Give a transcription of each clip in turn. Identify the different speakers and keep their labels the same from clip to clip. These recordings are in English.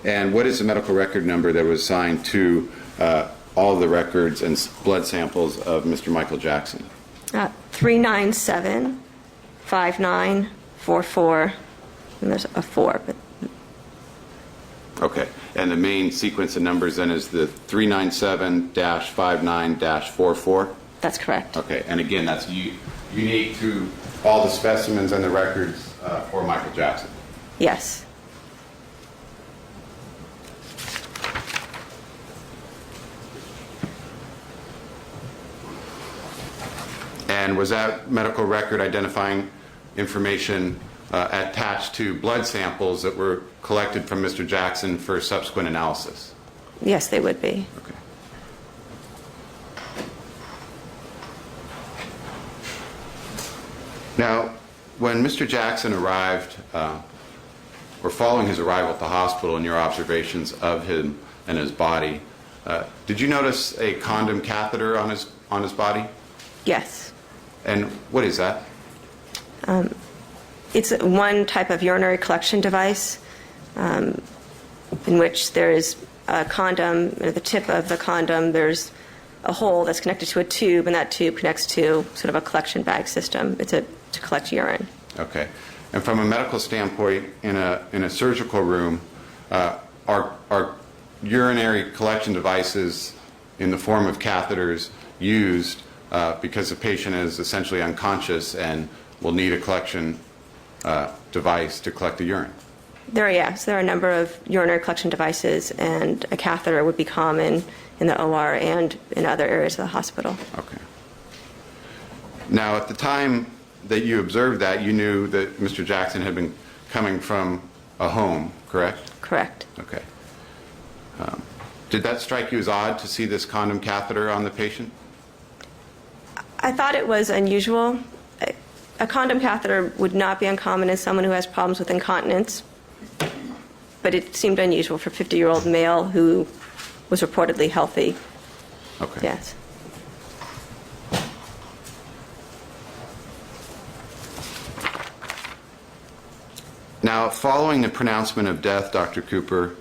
Speaker 1: And what is the medical record number that was assigned to all the records and blood samples of Mr. Michael Jackson?
Speaker 2: 397-5944, and there's a 4. But
Speaker 1: Okay. And the main sequence of numbers then is the 397-59-44?
Speaker 2: that's correct.
Speaker 1: Okay. And again, that's unique to all the specimens and the records for Michael Jackson?
Speaker 2: Yes.
Speaker 1: And was that medical record identifying information attached to blood samples that were collected from Mr. Jackson for subsequent analysis?
Speaker 2: Yes, they would be.
Speaker 1: Okay. Now, when Mr. Jackson arrived, or following his arrival at the hospital and your observations of him and his body, did you notice a condom catheter on his body?
Speaker 2: Yes.
Speaker 1: And what is that?
Speaker 2: It's one type of urinary collection device in which there is a condom. At the tip of the condom, there's a hole that's connected to a tube, and that tube connects to sort of a collection bag system. It's to collect urine.
Speaker 1: Okay. And from a medical standpoint, in a surgical room, are urinary collection devices in the form of catheters used because the patient is essentially unconscious and will need a collection device to collect the urine?
Speaker 2: There are a number of urinary collection devices, and a catheter would be common in the OR and in other areas of the hospital.
Speaker 1: Okay. Now, at the time that you observed that, you knew that Mr. Jackson had been coming from a home, correct?
Speaker 2: Correct.
Speaker 1: Okay. Did that strike you as odd to see this condom catheter on the patient?
Speaker 2: I thought it was unusual. A condom catheter would not be uncommon in someone who has problems with incontinence, but it seemed unusual for a 50-year-old male who was reportedly healthy.
Speaker 1: Okay.
Speaker 2: Yes.
Speaker 1: Now, following the pronouncement of death, Dr. Cooper,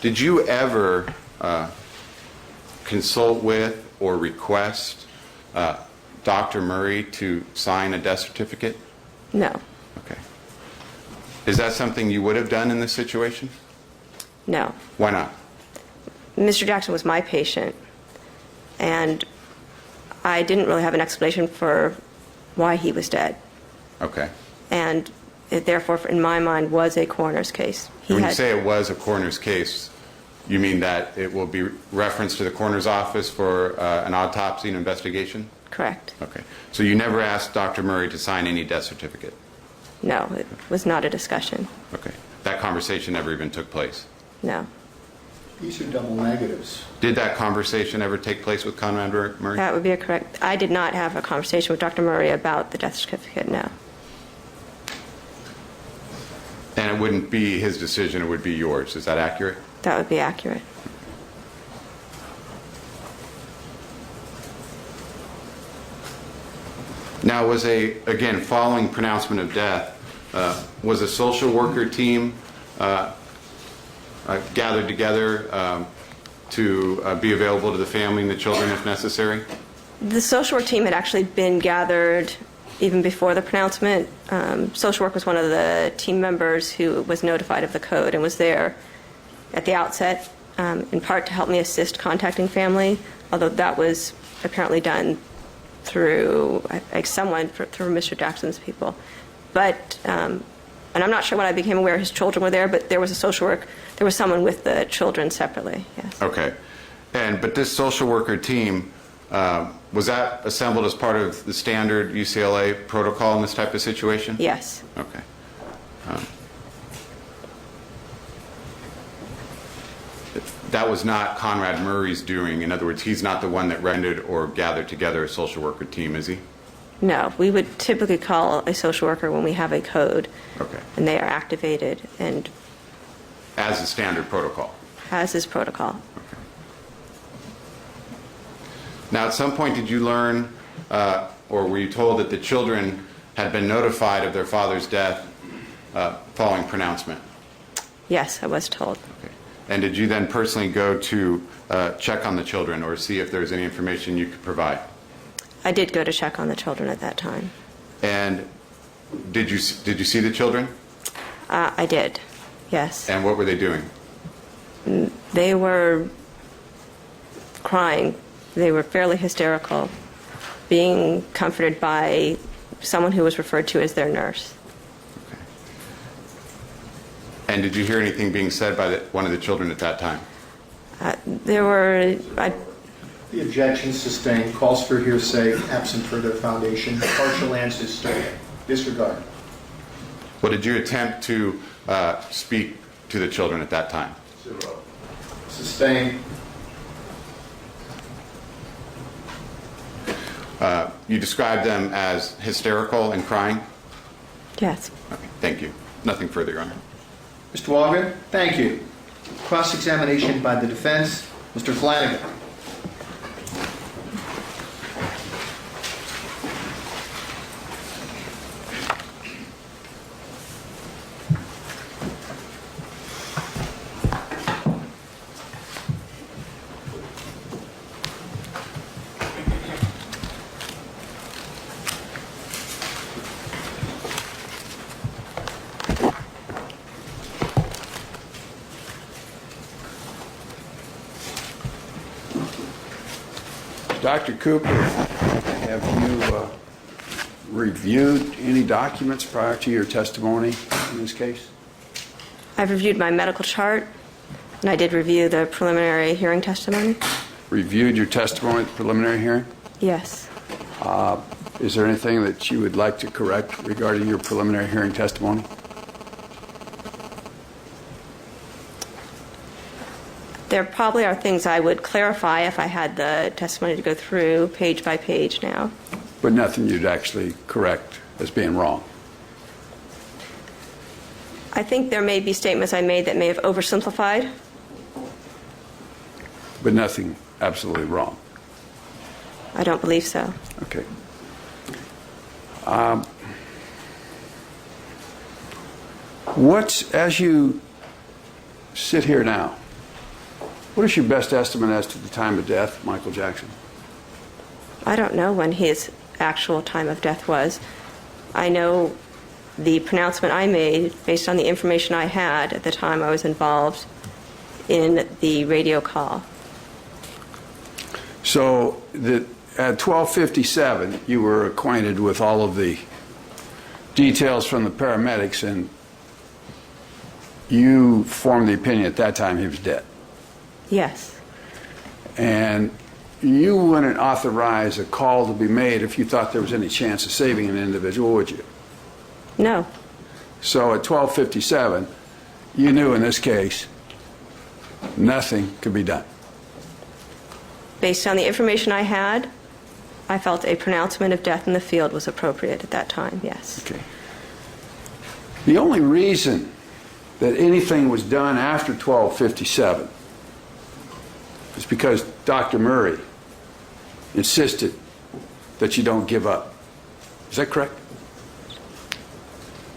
Speaker 1: did you ever consult with or request Dr. Murray to sign a death certificate?
Speaker 2: No.
Speaker 1: Okay. Is that something you would have done in this situation?
Speaker 2: No.
Speaker 1: Why not?
Speaker 2: Mr. Jackson was my patient, and I didn't really have an explanation for why he was dead.
Speaker 1: Okay.
Speaker 2: And it therefore, in my mind, was a coroner's case.
Speaker 1: When you say it was a coroner's case, you mean that it will be referenced to the coroner's office for an autopsy and investigation?
Speaker 2: Correct.
Speaker 1: Okay. So you never asked Dr. Murray to sign any death certificate?
Speaker 2: No, it was not a discussion.
Speaker 1: Okay. That conversation never even took place?
Speaker 2: No.
Speaker 3: These are double negatives.
Speaker 1: Did that conversation ever take place with Conrad Murray?
Speaker 2: That would be correct. I did not have a conversation with Dr. Murray about the death certificate, no.
Speaker 1: And it wouldn't be his decision, it would be yours. Is that accurate?
Speaker 2: That would be accurate.
Speaker 1: Now, again, following pronouncement of death, was a social worker team gathered together to be available to the family and the children if necessary?
Speaker 2: The social work team had actually been gathered even before the pronouncement. Social work was one of the team members who was notified of the code and was there at the outset, in part to help me assist contacting family, although that was apparently done through through Mr. Jackson's people. But, and I'm not sure when I became aware his children were there, but there was there was someone with the children separately, yes.
Speaker 1: Okay. But this social worker team, was that assembled as part of the standard UCLA protocol in this type of situation?
Speaker 2: Yes.
Speaker 1: Okay. That was not Conrad Murray's doing. In other words, he's not the one that rendered or gathered together a social worker team, is he?
Speaker 2: No. We would typically call a social worker when we have a code.
Speaker 1: Okay.
Speaker 2: And they are activated and
Speaker 1: As a standard protocol?
Speaker 2: as is protocol.
Speaker 1: Okay. Now, at some point, did you learn, or were you told that the children had been notified of their father's death following pronouncement?
Speaker 2: Yes, I was told.
Speaker 1: Okay. And did you then personally go to check on the children or see if there's any information you could provide?
Speaker 2: I did go to check on the children at that time.
Speaker 1: And did you see the children?
Speaker 2: I did, yes.
Speaker 1: And what were they doing?
Speaker 2: They were crying. They were fairly hysterical, being comforted by someone who was referred to as their nurse.
Speaker 1: Okay. And did you hear anything being said by one of the children at that time?
Speaker 2: There were,
Speaker 3: The objection sustained, calls for hearsay, absent further foundation, partial answers stated. Disregard.
Speaker 1: Well, did you attempt to speak to the children at that time?
Speaker 3: Zero. Sustained.
Speaker 1: You described them as hysterical and crying?
Speaker 2: yes.
Speaker 1: Okay, thank you. Nothing further, Your Honor.
Speaker 3: Mr. Walgren, thank you. Cross-examination by the defense. Mr. Flanagan.
Speaker 4: Dr. Cooper, have you reviewed any documents prior to your testimony in this case?
Speaker 2: I've reviewed my medical chart, and I did review the preliminary hearing testimony.
Speaker 4: Reviewed your testimony at the preliminary hearing?
Speaker 2: Yes.
Speaker 4: Is there anything that you would like to correct regarding your preliminary hearing testimony?
Speaker 2: There probably are things I would clarify if I had the testimony to go through page by page now.
Speaker 4: But nothing you'd actually correct as being wrong?
Speaker 2: I think there may be statements I made that may have oversimplified.
Speaker 4: But nothing absolutely wrong?
Speaker 2: I don't believe so.
Speaker 4: Okay. As you sit here now, what is your best estimate as to the time of death, Michael Jackson?
Speaker 2: I don't know when his actual time of death was. I know the pronouncement I made based on the information I had at the time I was involved in the radio call.
Speaker 4: So at 12:57, you were acquainted with all of the details from the paramedics, and you formed the opinion at that time he was dead.
Speaker 2: Yes.
Speaker 4: And you wouldn't authorize a call to be made if you thought there was any chance of saving an individual, would you?
Speaker 2: No.
Speaker 4: So at 12:57, you knew in this case nothing could be done.
Speaker 2: Based on the information I had, I felt a pronouncement of death in the field was appropriate at that time, yes.
Speaker 4: Okay. The only reason that anything was done after 12:57 is because Dr. Murray insisted that you don't give up. Is that correct?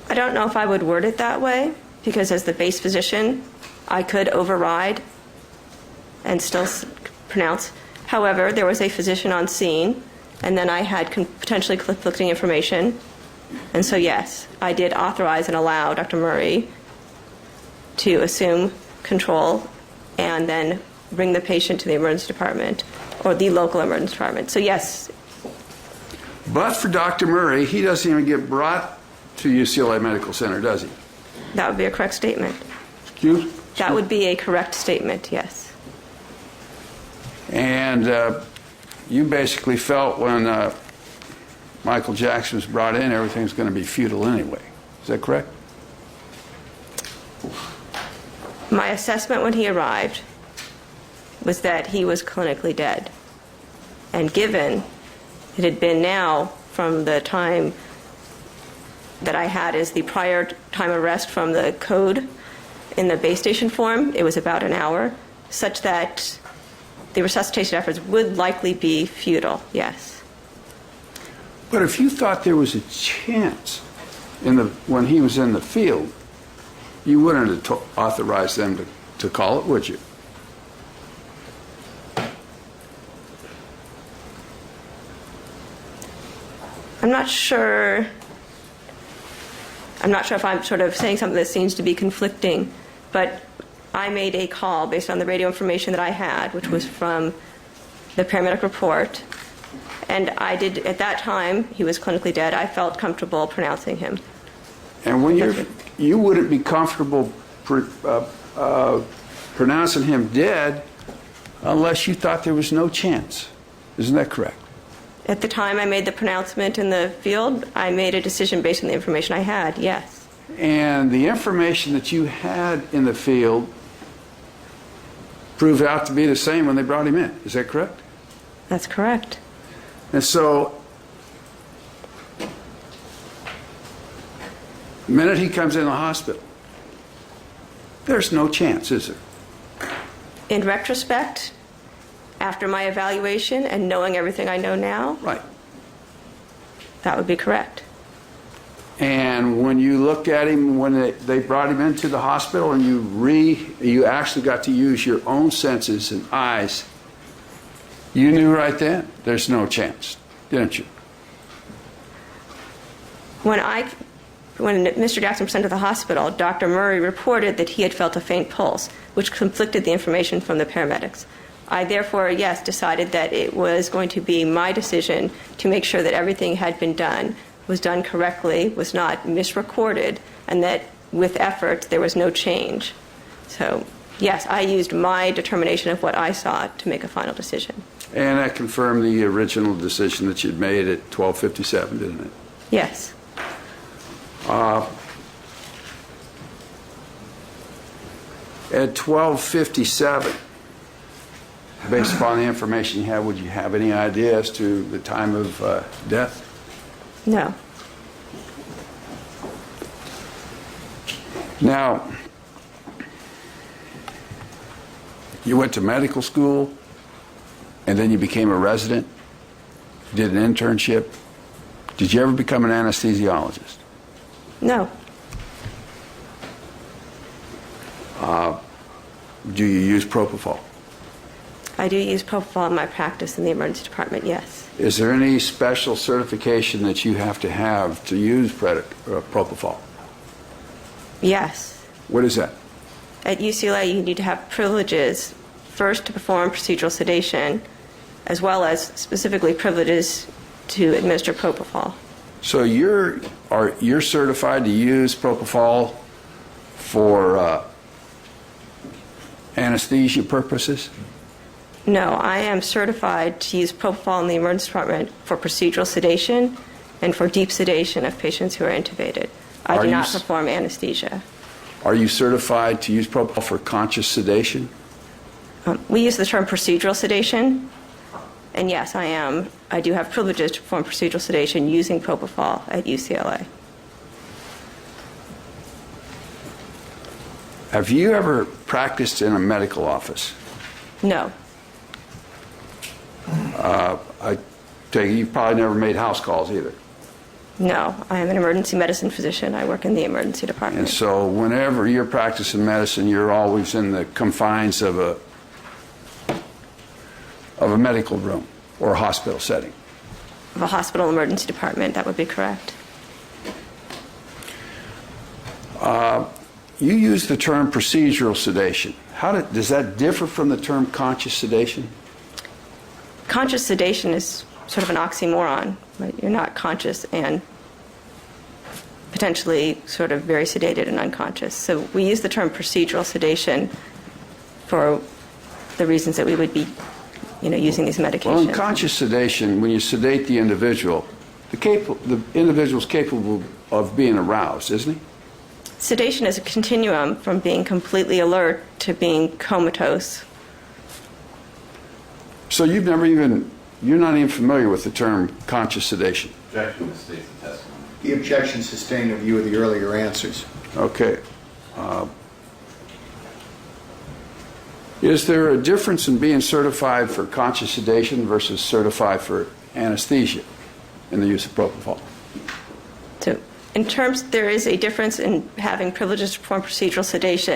Speaker 2: I don't know if I would word it that way, because as the base physician, I could override and still pronounce. However, there was a physician on scene, and then I had potentially conflicting information. And so, yes, I did authorize and allow Dr. Murray to assume control and then bring the patient to the emergency department or the local emergency department. So, yes.
Speaker 4: But for Dr. Murray, he doesn't even get brought to UCLA Medical Center, does he?
Speaker 2: That would be a correct statement.
Speaker 4: Excuse?
Speaker 2: That would be a correct statement, yes.
Speaker 4: And you basically felt when Michael Jackson was brought in, everything's going to be futile anyway. Is that correct?
Speaker 2: My assessment when he arrived was that he was clinically dead. And given it had been now from the time that I had as the prior time of rest from the code in the base station form, it was about an hour, such that the resuscitation efforts would likely be futile, yes.
Speaker 4: But if you thought there was a chance when he was in the field You wouldn't have authorized them to call it, would you?
Speaker 2: I'm not sure if I'm sort of saying something that seems to be conflicting, but I made a call based on the radio information that I had, which was from the paramedic report, and I did, at that time, he was clinically dead, I felt comfortable pronouncing him.
Speaker 4: And when you wouldn't be comfortable pronouncing him dead unless you thought there was no chance. Isn't that correct?
Speaker 2: At the time I made the pronouncement in the field, I made a decision based on the information I had, yes.
Speaker 4: And the information that you had in the field proved out to be the same when they brought him in. Is that correct?
Speaker 2: That's correct.
Speaker 4: And so, the minute he comes in the hospital, there's no chance, is there?
Speaker 2: In retrospect, after my evaluation and knowing everything I know now,
Speaker 4: Right.
Speaker 2: that would be correct.
Speaker 4: And when you looked at him, when they brought him into the hospital and you actually got to use your own senses and eyes, you knew right then there's no chance, didn't you?
Speaker 2: When Mr. Jackson was sent to the hospital, Dr. Murray reported that he had felt a faint pulse, which conflicted the information from the paramedics. I therefore, yes, decided that it was going to be my decision to make sure that everything had been done, was done correctly, was not misrecorded, and that with effort there was no change. So, yes, I used my determination of what I saw to make a final decision.
Speaker 4: And that confirmed the original decision that you'd made at 12:57, didn't it?
Speaker 2: Yes.
Speaker 4: At 12:57, based upon the information you have, would you have any idea as to the time of death?
Speaker 2: No.
Speaker 4: Now, you went to medical school, and then you became a resident, did an internship. Did you ever become an anesthesiologist?
Speaker 2: No.
Speaker 4: Do you use propofol?
Speaker 2: I do use propofol in my practice in the emergency department, yes.
Speaker 4: Is there any special certification that you have to use propofol?
Speaker 2: Yes.
Speaker 4: What is that?
Speaker 2: At UCLA, you need to have privileges, first to perform procedural sedation, as well as specifically privileges to administer propofol.
Speaker 4: So you're certified to use propofol for anesthesia purposes?
Speaker 2: No, I am certified to use propofol in the emergency department for procedural sedation and for deep sedation of patients who are intubated. I do not perform anesthesia.
Speaker 4: Are you certified to use propofol for conscious sedation?
Speaker 2: We use the term procedural sedation, and yes, I am. I do have privileges to perform procedural sedation using propofol at UCLA.
Speaker 4: Have you ever practiced in a medical office?
Speaker 2: No.
Speaker 4: I take it you've probably never made house calls either.
Speaker 2: No, I am an emergency medicine physician. I work in the emergency department.
Speaker 4: And so whenever you're practicing medicine, you're always in the confines of a medical room or a hospital setting.
Speaker 2: Of a hospital emergency department, that would be correct.
Speaker 4: You use the term procedural sedation. Does that differ from the term conscious sedation?
Speaker 2: Conscious sedation is sort of an oxymoron, right? You're not conscious and potentially sort of very sedated and unconscious. So we use the term procedural sedation for the reasons that we would be, using these medications.
Speaker 4: Well, in conscious sedation, when you sedate the individual, the individual's capable of being aroused, isn't he?
Speaker 2: Sedation is a continuum from being completely alert to being comatose.
Speaker 4: So you're not even familiar with the term conscious sedation?
Speaker 1: Objection to state the testimony.
Speaker 3: The objection sustained in view of the earlier answers.
Speaker 4: Okay. Is there a difference in being certified for conscious sedation versus certified for anesthesia in the use of propofol?
Speaker 2: So In terms, there is a difference in having privileges to perform procedural sedation